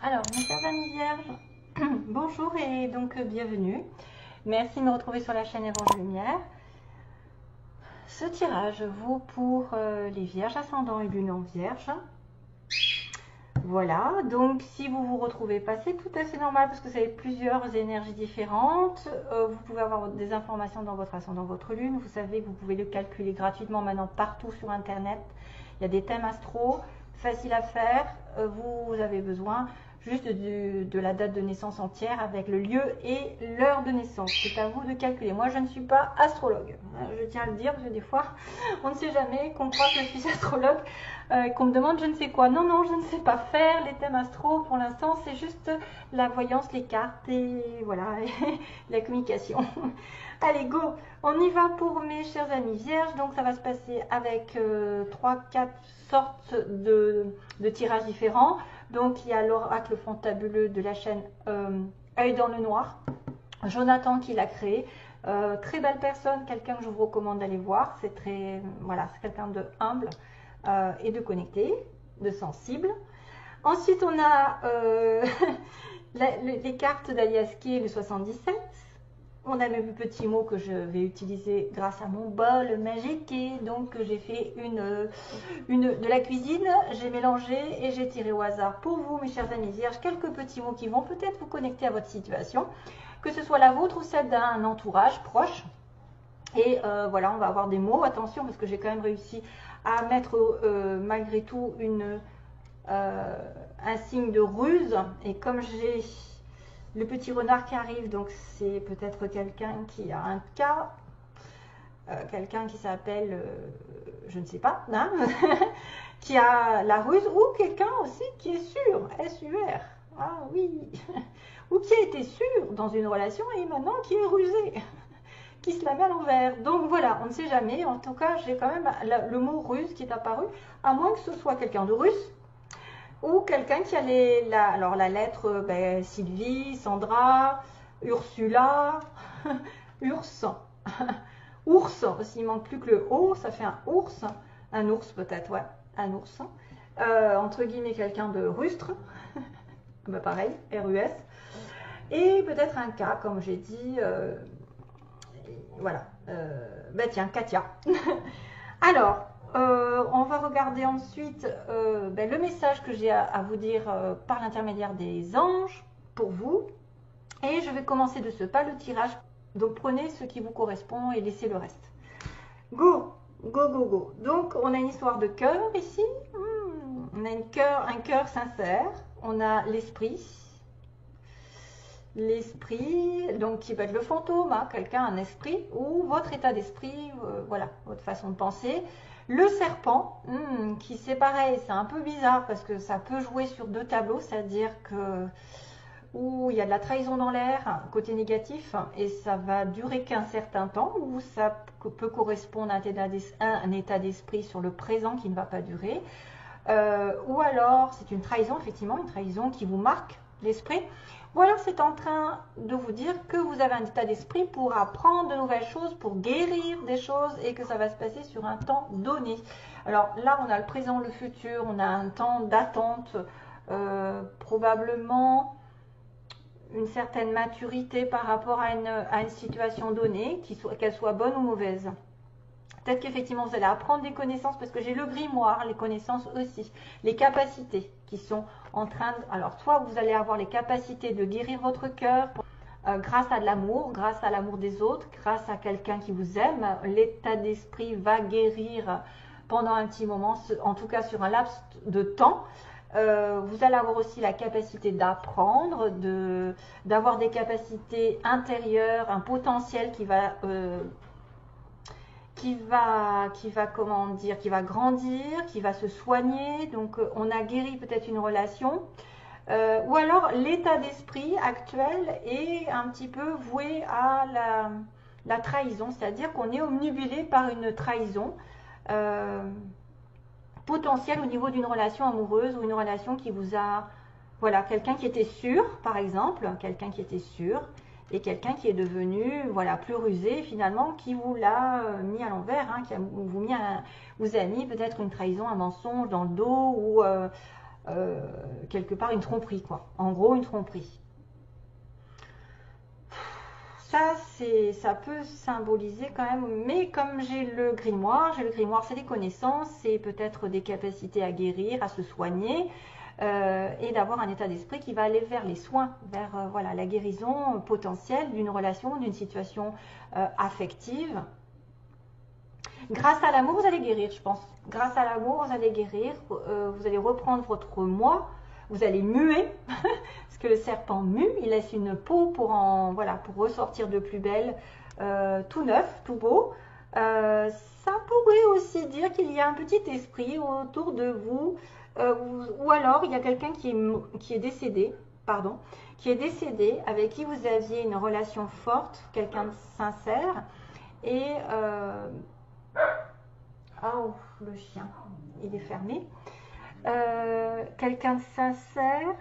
Alors, mes chers amis vierges, bonjour et donc bienvenue. Merci de me retrouver sur la chaîne Évangile Lumière. Ce tirage vaut pour les vierges ascendants et lunes en vierge. Voilà, donc si vous vous retrouvez pas, c'est tout à fait normal parce que vous avez plusieurs énergies différentes. Vous pouvez avoir des informations dans votre ascendant, votre lune. Vous savez que vous pouvez le calculer gratuitement maintenant partout sur Internet. Il y a des thèmes astro, faciles à faire. Vous avez besoin juste de la date de naissance entière avec le lieu et l'heure de naissance. C'est à vous de calculer. Moi, je ne suis pas astrologue. Je tiens à le dire parce que des fois, on ne sait jamais qu'on croit que je suis astrologue. Qu'on me demande je ne sais quoi. Non, non, je ne sais pas faire les thèmes astro pour l'instant, c'est juste la voyance, les cartes et voilà, la communication. Allez, go, on y va pour mes chers amis vierges. Donc ça va se passer avec 3-4 sortes de tirages différents. Donc il y a l'oracle fantabuleux de la chaîne Œil dans le noir, Jonathan qui l'a créé. Très belle personne, quelqu'un que je vous recommande d'aller voir. C'est très, voilà, c'est quelqu'un de humble. Et de connecté, de sensible. Ensuite, on a les cartes d'Aliaski, le 77. On a même un petit mot que je vais utiliser grâce à mon bol magique. Et donc, j'ai fait de la cuisine. J'ai mélangé et j'ai tiré au hasard pour vous, mes chers amis vierges, quelques petits mots qui vont peut-être vous connecter à votre situation, que ce soit la vôtre ou celle d'un entourage proche. Et voilà, on va avoir des mots. Attention, parce que j'ai quand même réussi à mettre malgré tout un signe de ruse. Et comme j'ai le petit renard qui arrive, donc c'est peut-être quelqu'un qui a un cas, quelqu'un qui s'appelle, je ne sais pas, hein, qui a la ruse, ou quelqu'un aussi qui est sûr, S-U-R, ah oui, ou qui a été sûr dans une relation et maintenant qui est rusé. Qui se la met à l'envers. Donc voilà, on ne sait jamais. En tout cas, j'ai quand même le mot russe qui est apparu, à moins que ce soit quelqu'un de russe ou quelqu'un qui a la lettre Sylvie, Sandra, Ursula, Urs, ours. S'il manque plus que le O, ça fait un ours peut-être, ouais, un ours. Entre guillemets, quelqu'un de rustre, bah pareil, R-U-S. Et peut-être un K, comme j'ai dit. Voilà, tiens, Katia. Alors, on va regarder ensuite le message que j'ai à vous dire par l'intermédiaire des anges pour vous. Et je vais commencer de ce pas le tirage. Donc prenez ce qui vous correspond et laissez le reste. Go, go, go, go. Donc on a une histoire de cœur ici. On a un cœur sincère. On a l'esprit. L'esprit, donc qui peut être le fantôme, hein, quelqu'un, un esprit, ou votre état d'esprit, voilà, votre façon de penser. Le serpent, qui c'est pareil, c'est un peu bizarre parce que ça peut jouer sur deux tableaux, c'est-à-dire que où il y a de la trahison dans l'air, côté négatif, et ça va durer qu'un certain temps, ou ça peut correspondre à un état d'esprit sur le présent qui ne va pas durer. Ou alors c'est une trahison, effectivement, une trahison qui vous marque l'esprit. Ou alors c'est en train de vous dire que vous avez un état d'esprit pour apprendre de nouvelles choses, pour guérir des choses et que ça va se passer sur un temps donné. Alors là, on a le présent, le futur, on a un temps d'attente, probablement une certaine maturité par rapport à une situation donnée, qu'elle soit bonne ou mauvaise. Peut-être qu'effectivement vous allez apprendre des connaissances parce que j'ai le grimoire, les connaissances aussi, les capacités qui sont en train de... Alors soit vous allez avoir les capacités de guérir votre cœur grâce à de l'amour, grâce à l'amour des autres, grâce à quelqu'un qui vous aime. L'état d'esprit va guérir pendant un petit moment, en tout cas sur un laps de temps. Vous allez avoir aussi la capacité d'apprendre, d'avoir des capacités intérieures, un potentiel qui va comment dire, qui va grandir, qui va se soigner. Donc on a guéri peut-être une relation. Ou alors l'état d'esprit actuel est un petit peu voué à la trahison, c'est-à-dire qu'on est omnibulé par une trahison potentielle au niveau d'une relation amoureuse ou une relation qui vous a... Voilà, quelqu'un qui était sûr, par exemple, quelqu'un qui était sûr, et quelqu'un qui est devenu voilà, plus rusé finalement, qui vous l'a mis à l'envers, hein, qui vous a mis peut-être une trahison, un mensonge dans le dos, ou quelque part une tromperie, quoi. En gros, une tromperie. Ça peut symboliser quand même, mais comme j'ai le grimoire c'est des connaissances, c'est peut-être des capacités à guérir, à se soigner, et d'avoir un état d'esprit qui va aller vers les soins, vers voilà, la guérison potentielle d'une relation, d'une situation affective. Grâce à l'amour, vous allez guérir, je pense. Grâce à l'amour, vous allez guérir, vous allez reprendre votre moi, vous allez muer, parce que le serpent mue, il laisse une peau pour, voilà, pour ressortir de plus belle, tout neuf, tout beau. Ça pourrait aussi dire qu'il y a un petit esprit autour de vous, ou alors il y a quelqu'un qui est décédé, pardon, qui est décédé, avec qui vous aviez une relation forte, quelqu'un de sincère, et oh, le chien, il est fermé. Quelqu'un de sincère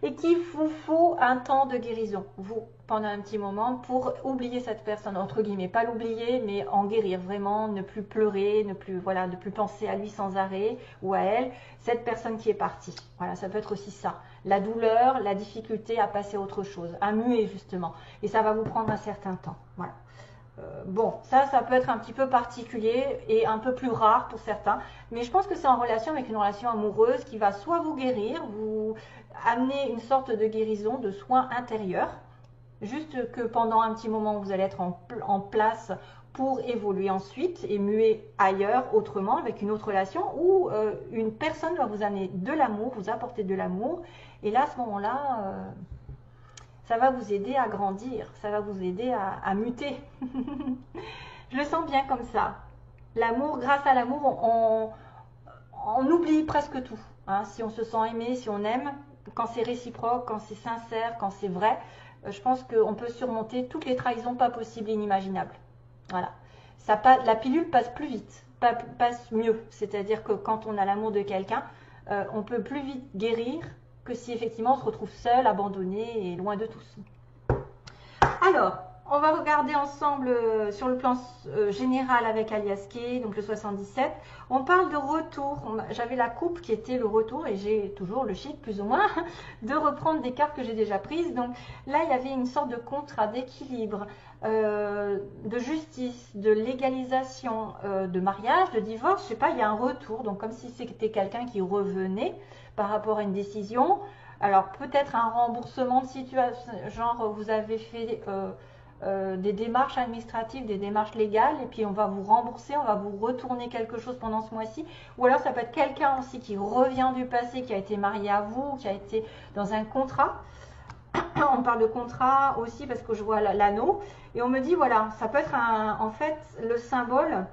et qu'il vous faut un temps de guérison, vous, pendant un petit moment, pour oublier cette personne, entre guillemets, pas l'oublier, mais en guérir vraiment, ne plus pleurer, ne plus penser à lui sans arrêt ou à elle, cette personne qui est partie. Voilà, ça peut être aussi ça, la douleur, la difficulté à passer à autre chose, à muer justement, et ça va vous prendre un certain temps. Voilà. Bon, ça peut être un petit peu particulier et un peu plus rare pour certains, mais je pense que c'est en relation avec une relation amoureuse qui va soit vous guérir, vous amener une sorte de guérison, de soins intérieurs, juste que pendant un petit moment vous allez être en place pour évoluer ensuite et muer ailleurs, autrement, avec une autre relation, où une personne va vous amener de l'amour, vous apporter de l'amour, et là à ce moment-là ça va vous aider à grandir, ça va vous aider à muter. Je le sens bien comme ça. L'amour, grâce à l'amour, on oublie presque tout. Hein. Si on se sent aimé, si on aime, quand c'est réciproque, quand c'est sincère, quand c'est vrai, je pense qu'on peut surmonter toutes les trahisons pas possibles et inimaginables. Voilà. La pilule passe plus vite, passe mieux. C'est-à-dire que quand on a l'amour de quelqu'un, on peut plus vite guérir que si effectivement on se retrouve seul, abandonné et loin de tous. Alors, on va regarder ensemble sur le plan général avec Alias Kay, donc le 77. On parle de retour. J'avais la coupe qui était le retour et j'ai toujours le chic plus ou moins de reprendre des cartes que j'ai déjà prises. Donc là, il y avait une sorte de contrat, d'équilibre, de justice, de légalisation, de mariage, de divorce. Je sais pas, il y a un retour. Donc comme si c'était quelqu'un qui revenait par rapport à une décision. Alors peut-être un remboursement de situation, genre vous avez fait des démarches administratives, des démarches légales, et puis on va vous rembourser, on va vous retourner quelque chose pendant ce mois-ci. Ou alors ça peut être quelqu'un aussi qui revient du passé, qui a été marié à vous, qui a été dans un contrat. On parle de contrat aussi parce que je vois l'anneau. Et on me dit, voilà, ça peut être en fait le symbole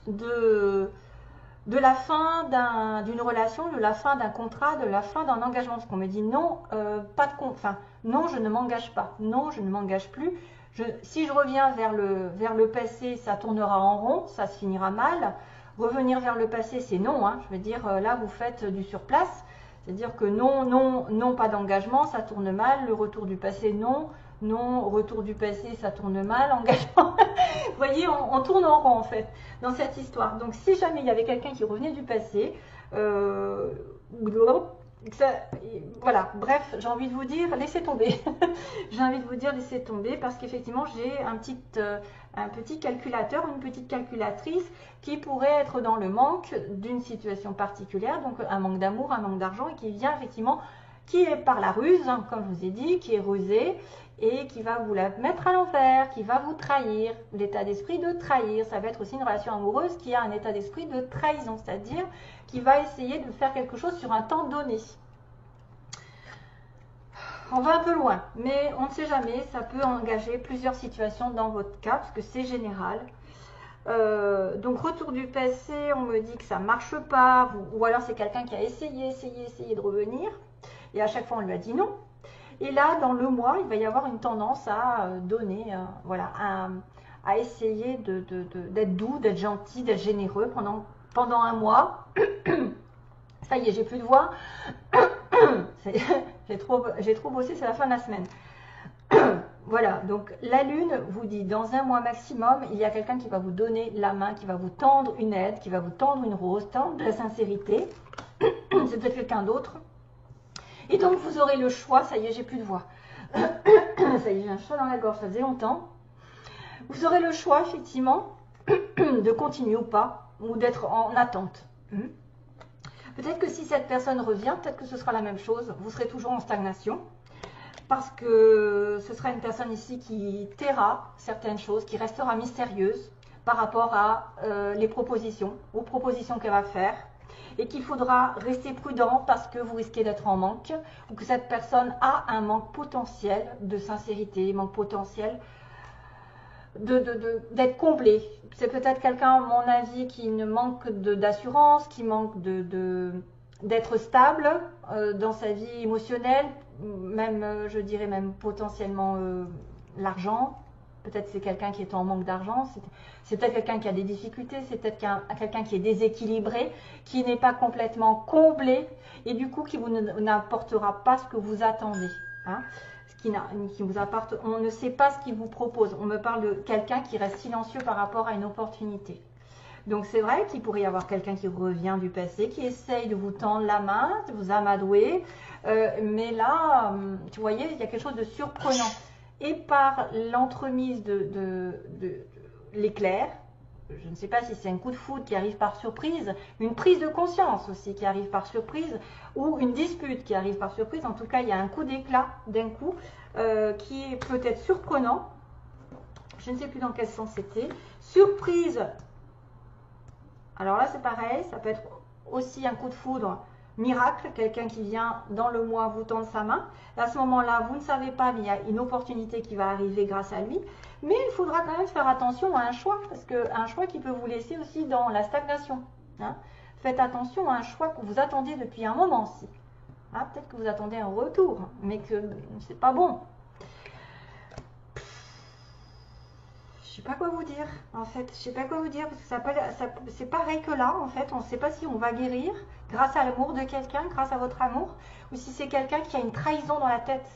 de la fin d'une relation, de la fin d'un contrat, de la fin d'un engagement. Parce qu'on me dit non, pas de enfin, non, je ne m'engage pas, non, je ne m'engage plus. Si je reviens vers le passé, ça tournera en rond, ça se finira mal. Revenir vers le passé, c'est non. Hein. Je veux dire, là, vous faites du surplace. C'est-à-dire que non, non, non, pas d'engagement, ça tourne mal. Le retour du passé, non. Non, retour du passé, ça tourne mal. Engagement. Vous voyez, on tourne en rond en fait dans cette histoire. Donc si jamais il y avait quelqu'un qui revenait du passé, voilà, bref, j'ai envie de vous dire, laissez tomber. J'ai envie de vous dire, laissez tomber parce qu'effectivement, j'ai un petit calculateur, une petite calculatrice qui pourrait être dans le manque d'une situation particulière, donc un manque d'amour, un manque d'argent et qui vient effectivement, qui est par la ruse, hein, comme je vous ai dit, qui est rusé et qui va vous la mettre à l'envers, qui va vous trahir, l'état d'esprit de trahir. Ça va être aussi une relation amoureuse qui a un état d'esprit de trahison, c'est-à-dire qui va essayer de faire quelque chose sur un temps donné. On va un peu loin, mais on ne sait jamais, ça peut engager plusieurs situations dans votre cas, parce que c'est général. Donc retour du passé, on me dit que ça ne marche pas, ou alors c'est quelqu'un qui a essayé de revenir, et à chaque fois on lui a dit non. Et là, dans le mois, il va y avoir une tendance à donner, voilà, à essayer d'être doux, d'être gentil, d'être généreux pendant un mois. Ça y est, j'ai plus de voix. J'ai trop bossé, c'est la fin de la semaine. Voilà, donc la lune vous dit dans un mois maximum, il y a quelqu'un qui va vous donner la main, qui va vous tendre une aide, qui va vous tendre une rose, tendre de la sincérité. c'est peut-être quelqu'un d'autre. Et donc vous aurez le choix, ça y est, j'ai plus de voix. Ça y est, j'ai un chat dans la gorge, ça faisait longtemps. Vous aurez le choix, effectivement, de continuer ou pas, ou d'être en attente. Peut-être que si cette personne revient, peut-être que ce sera la même chose, vous serez toujours en stagnation, parce que ce sera une personne ici qui taira certaines choses, qui restera mystérieuse par rapport à les propositions, aux propositions qu'elle va faire, et qu'il faudra rester prudent parce que vous risquez d'être en manque, ou que cette personne a un manque potentiel de sincérité, manque potentiel d'être comblé. C'est peut-être quelqu'un, à mon avis, qui ne manque d'assurance, qui manque d'être stable dans sa vie émotionnelle, même, je dirais même potentiellement l'argent. Peut-être c'est quelqu'un qui est en manque d'argent, c'est peut-être quelqu'un qui a des difficultés, c'est peut-être quelqu'un qui est déséquilibré, qui n'est pas complètement comblé et du coup qui vous n'apportera pas ce que vous attendez. Hein, qui vous apporte, on ne sait pas ce qu'il vous propose. On me parle de quelqu'un qui reste silencieux par rapport à une opportunité. Donc c'est vrai qu'il pourrait y avoir quelqu'un qui revient du passé, qui essaye de vous tendre la main, de vous amadouer, mais là, tu voyez, il y a quelque chose de surprenant. Et par l'entremise de l'éclair, je ne sais pas si c'est un coup de foudre qui arrive par surprise, une prise de conscience aussi qui arrive par surprise, ou une dispute qui arrive par surprise. En tout cas, il y a un coup d'éclat d'un coup qui est peut-être surprenant. Je ne sais plus dans quel sens c'était. Surprise. Alors là, c'est pareil, ça peut être aussi un coup de foudre miracle, quelqu'un qui vient dans le mois vous tendre sa main. À ce moment-là, vous ne savez pas, mais il y a une opportunité qui va arriver grâce à lui. Mais il faudra quand même faire attention à un choix, parce qu'un choix qui peut vous laisser aussi dans la stagnation. Hein. Faites attention à un choix que vous attendez depuis un moment aussi. Hein, peut-être que vous attendez un retour, mais que c'est pas bon. Je sais pas quoi vous dire, en fait. Je sais pas quoi vous dire, parce que c'est pareil que là, en fait. On ne sait pas si on va guérir grâce à l'amour de quelqu'un, grâce à votre amour, ou si c'est quelqu'un qui a une trahison dans la tête,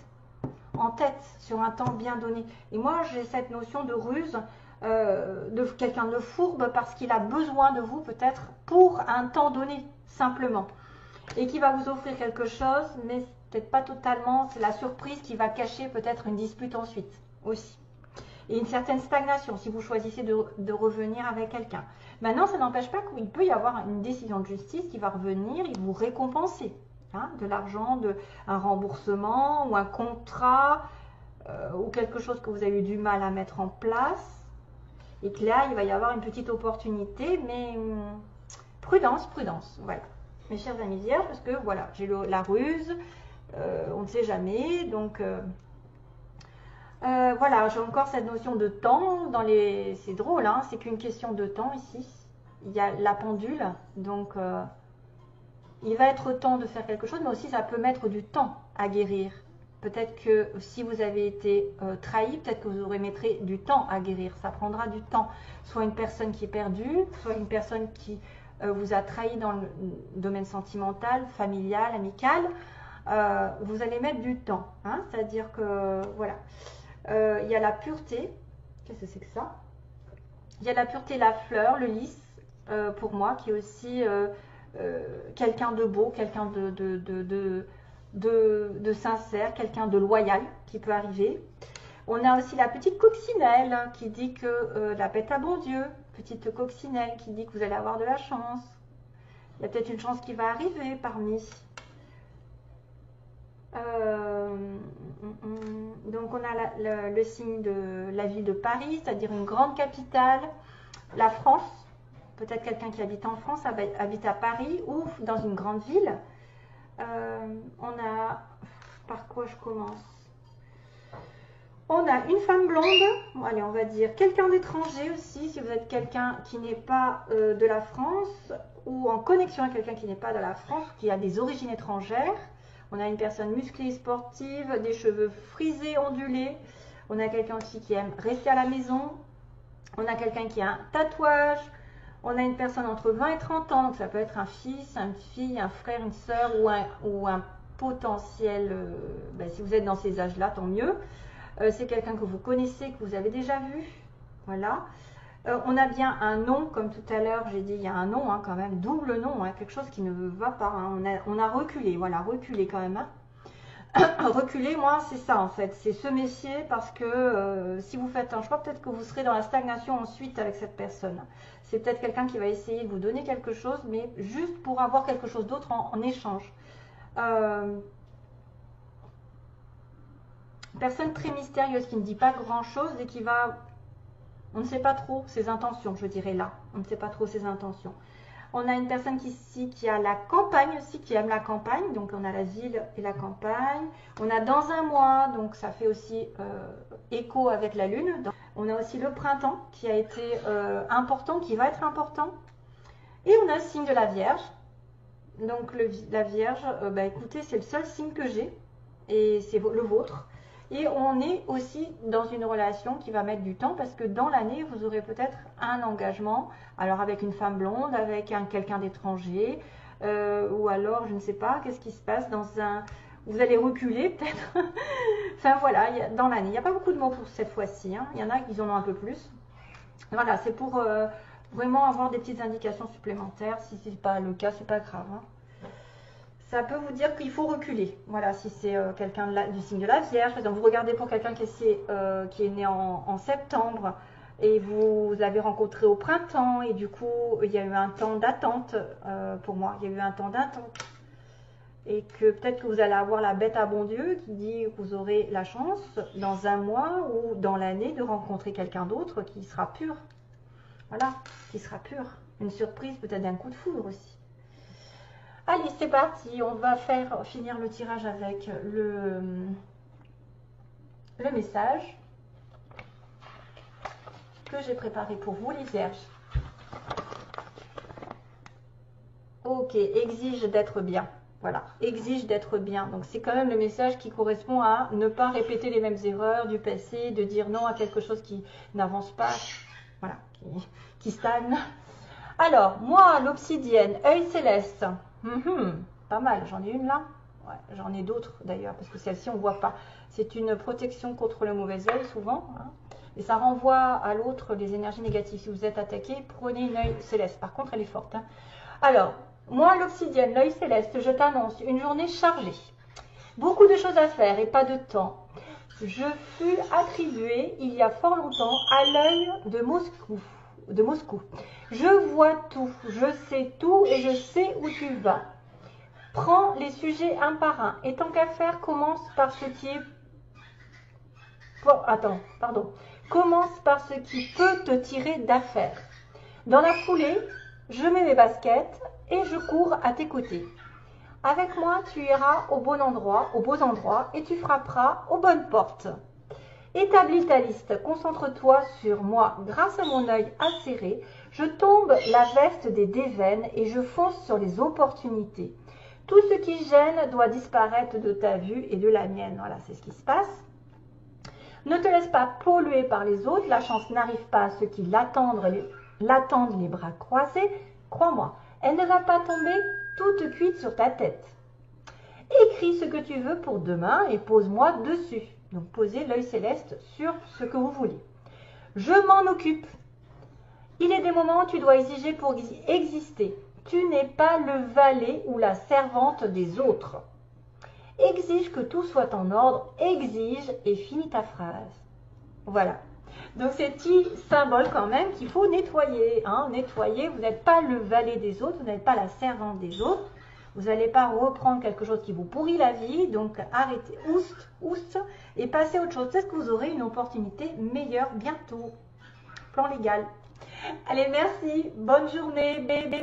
en tête, sur un temps bien donné. Et moi, j'ai cette notion de ruse, de quelqu'un de fourbe, parce qu'il a besoin de vous, peut-être, pour un temps donné, simplement. Et qui va vous offrir quelque chose, mais peut-être pas totalement. C'est la surprise qui va cacher peut-être une dispute ensuite, aussi. Et une certaine stagnation si vous choisissez de revenir avec quelqu'un. Maintenant, ça n'empêche pas qu'il peut y avoir une décision de justice qui va revenir et vous récompenser. Hein, de l'argent, un remboursement ou un contrat ou quelque chose que vous avez eu du mal à mettre en place. Et que là, il va y avoir une petite opportunité, mais prudence, prudence. Voilà, mes chers amis vierges, parce que voilà, j'ai la ruse, on ne sait jamais, donc... voilà, j'ai encore cette notion de temps dans les... C'est drôle, hein, c'est qu'une question de temps ici. Il y a la pendule, donc il va être temps de faire quelque chose, mais aussi ça peut mettre du temps à guérir. Peut-être que si vous avez été trahi, peut-être que vous aurez mettrez du temps à guérir. Ça prendra du temps. Soit une personne qui est perdue, soit une personne qui vous a trahi dans le domaine sentimental, familial, amical. Vous allez mettre du temps, hein, c'est-à-dire que voilà. Il y a la pureté. Qu'est-ce que c'est que ça? Il y a la pureté, la fleur, le lys, pour moi, qui est aussi quelqu'un de beau, quelqu'un de sincère, quelqu'un de loyal qui peut arriver. On a aussi la petite coccinelle qui dit que la bête à bon Dieu, petite coccinelle qui dit que vous allez avoir de la chance. Il y a peut-être une chance qui va arriver parmi. Donc on a le signe de la ville de Paris, c'est-à-dire une grande capitale, la France, peut-être quelqu'un qui habite en France, habite à Paris ou dans une grande ville. On a, par quoi je commence? On a une femme blonde, allez on va dire quelqu'un d'étranger aussi, si vous êtes quelqu'un qui n'est pas de la France ou en connexion avec quelqu'un qui n'est pas de la France, qui a des origines étrangères. On a une personne musclée, sportive, des cheveux frisés, ondulés. On a quelqu'un aussi qui aime rester à la maison. On a quelqu'un qui a un tatouage. On a une personne entre 20 et 30 ans. Donc ça peut être un fils, une fille, un frère, une soeur ou un potentiel. Si vous êtes dans ces âges-là, tant mieux. C'est quelqu'un que vous connaissez, que vous avez déjà vu. Voilà. On a bien un non, comme tout à l'heure, j'ai dit, il y a un non hein, quand même, double non, hein, quelque chose qui ne va pas. Hein. On a reculé, voilà, reculé quand même. Hein. Reculer, moi, c'est ça en fait, c'est se méfier parce que si vous faites un choix, peut-être que vous serez dans la stagnation ensuite avec cette personne. C'est peut-être quelqu'un qui va essayer de vous donner quelque chose, mais juste pour avoir quelque chose d'autre en échange. Personne très mystérieuse qui ne dit pas grand-chose et qui va... On ne sait pas trop ses intentions, je dirais là. On ne sait pas trop ses intentions. On a une personne ici qui a la campagne aussi, qui aime la campagne. Donc, on a la ville et la campagne. On a dans un mois, donc ça fait aussi écho avec la lune. On a aussi le printemps qui a été important, qui va être important. Et on a le signe de la Vierge. Donc, la Vierge, bah, écoutez, c'est le seul signe que j'ai. Et c'est le vôtre. Et on est aussi dans une relation qui va mettre du temps parce que dans l'année, vous aurez peut-être un engagement, alors avec une femme blonde, avec quelqu'un d'étranger, ou alors, je ne sais pas, qu'est-ce qui se passe dans un... Vous allez reculer peut-être. Enfin voilà, dans l'année. Il n'y a pas beaucoup de mots pour cette fois-ci. Hein. Il y en a qui en ont un peu plus. Voilà, c'est pour vraiment avoir des petites indications supplémentaires. Si ce n'est pas le cas, c'est pas grave. Hein. Ça peut vous dire qu'il faut reculer. Voilà, si c'est quelqu'un du signe de la Vierge. Donc, vous regardez pour quelqu'un qui est né en septembre et vous l'avez rencontré au printemps et du coup, il y a eu un temps d'attente pour moi. Il y a eu un temps d'attente. Et que peut-être que vous allez avoir la bête à bon Dieu qui dit que vous aurez la chance dans un mois ou dans l'année de rencontrer quelqu'un d'autre qui sera pur. Voilà, qui sera pur. Une surprise peut-être d'un coup de foudre aussi. Allez, c'est parti, on va finir le tirage avec le message que j'ai préparé pour vous, les vierges. Ok, exige d'être bien. Voilà, exige d'être bien. Donc, c'est quand même le message qui correspond à ne pas répéter les mêmes erreurs du passé, de dire non à quelque chose qui n'avance pas, voilà, qui stagne. Alors, moi, l'obsidienne, œil céleste. Pas mal, j'en ai une là. Ouais, j'en ai d'autres d'ailleurs, parce que celle-ci, on ne voit pas. C'est une protection contre le mauvais œil, souvent. Hein, et ça renvoie à l'autre les énergies négatives. Si vous êtes attaqué, prenez une œil céleste. Par contre, elle est forte. Hein. Alors, moi, l'obsidienne, l'œil céleste, je t'annonce une journée chargée. Beaucoup de choses à faire et pas de temps. Je fus attribuée, il y a fort longtemps, à l'œil de Moscou. Je vois tout, je sais tout et je sais où tu vas. Prends les sujets un par un et tant qu'à faire, commence par ce qui est... Commence par ce qui peut te tirer d'affaire. Dans la foulée, je mets mes baskets et je cours à tes côtés. Avec moi, tu iras aux beaux endroits et tu frapperas aux bonnes portes. Établis ta liste, concentre-toi sur moi. Grâce à mon œil acéré, je tombe la veste des déveines et je fonce sur les opportunités. Tout ce qui gêne doit disparaître de ta vue et de la mienne. Voilà, c'est ce qui se passe. Ne te laisse pas polluer par les autres. La chance n'arrive pas à ceux qui l'attendent les bras croisés. Crois-moi, elle ne va pas tomber toute cuite sur ta tête. Écris ce que tu veux pour demain et pose-moi dessus. Donc, posez l'œil céleste sur ce que vous voulez. Je m'en occupe. Il est des moments où tu dois exiger pour exister. Tu n'es pas le valet ou la servante des autres. Exige que tout soit en ordre. Exige et finis ta phrase. Voilà. Donc, ces petits symboles quand même qu'il faut nettoyer. Hein. Nettoyer, vous n'êtes pas le valet des autres, vous n'êtes pas la servante des autres. Vous n'allez pas reprendre quelque chose qui vous pourrit la vie, donc arrêtez, oust, et passez à autre chose. Peut-être que vous aurez une opportunité meilleure bientôt. Plan légal. Allez, merci, bonne journée, bébé.